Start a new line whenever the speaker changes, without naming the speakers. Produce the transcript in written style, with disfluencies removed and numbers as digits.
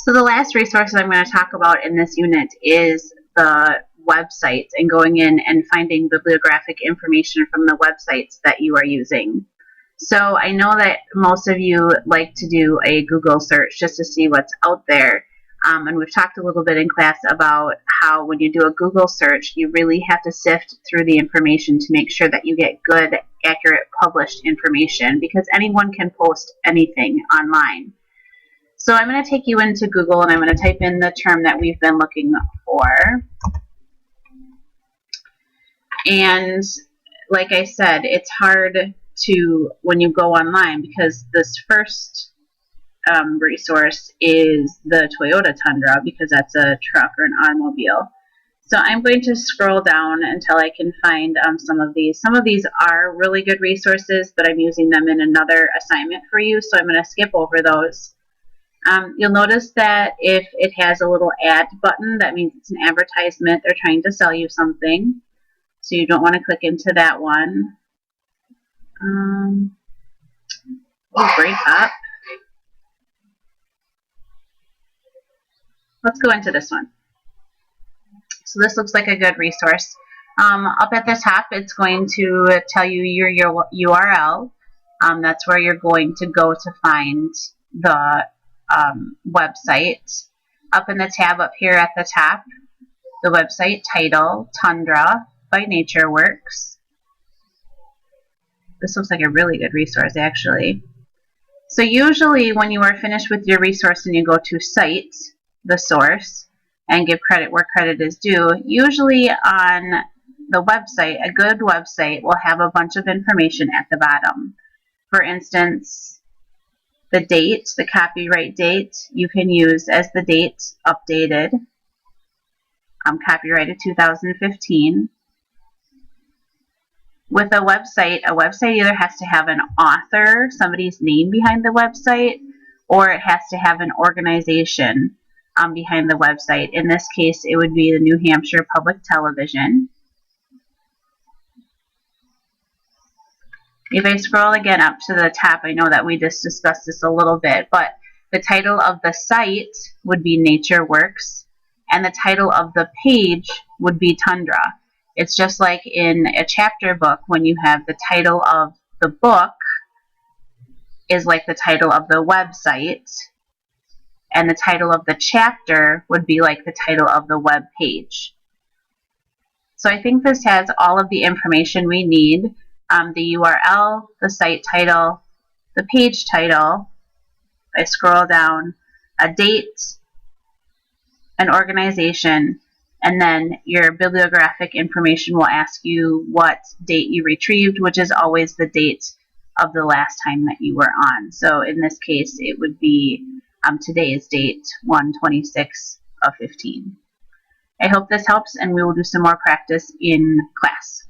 So the last resource I'm going to talk about in this unit is the websites and going in and finding bibliographic information from the websites that you are using. So I know that most of you like to do a Google search just to see what's out there. And we've talked a little bit in class about how when you do a Google search, you really have to sift through the information to make sure that you get good, accurate, published information, because anyone can post anything online. So I'm going to take you into Google and I'm going to type in the term that we've been looking for. And like I said, it's hard to, when you go online, because this first resource is the Toyota Tundra, because that's a truck or an automobile. So I'm going to scroll down until I can find some of these. Some of these are really good resources, but I'm using them in another assignment for you, so I'm going to skip over those. You'll notice that if it has a little ad button, that means it's an advertisement. They're trying to sell you something. So you don't want to click into that one. We'll break up. Let's go into this one. So this looks like a good resource. Up at the top, it's going to tell you your URL. That's where you're going to go to find the website. Up in the tab up here at the top, the website title, Tundra by NatureWorks. This looks like a really good resource, actually. So usually when you are finished with your resource and you go to Cite, the source, and give credit where credit is due, usually on the website, a good website will have a bunch of information at the bottom. For instance, the date, the copyright date, you can use as the date updated, copyrighted 2015. With a website either has to have an author, somebody's name behind the website, or it has to have an organization behind the website. In this case, it would be the New Hampshire Public Television. If I scroll again up to the top, I know that we just discussed this a little bit, but the title of the site would be NatureWorks, and the title of the page would be Tundra. It's just like in a chapter book, when you have the title of the book is like the title of the website, and the title of the chapter would be like the title of the web page. So I think this has all of the information we need. The URL, the site title, the page title. If I scroll down, a date, an organization, and then your bibliographic information will ask you what date you retrieved, which is always the date of the last time that you were on. So in this case, it would be today's date, 1/26/15. I hope this helps, and we will do some more practice in class.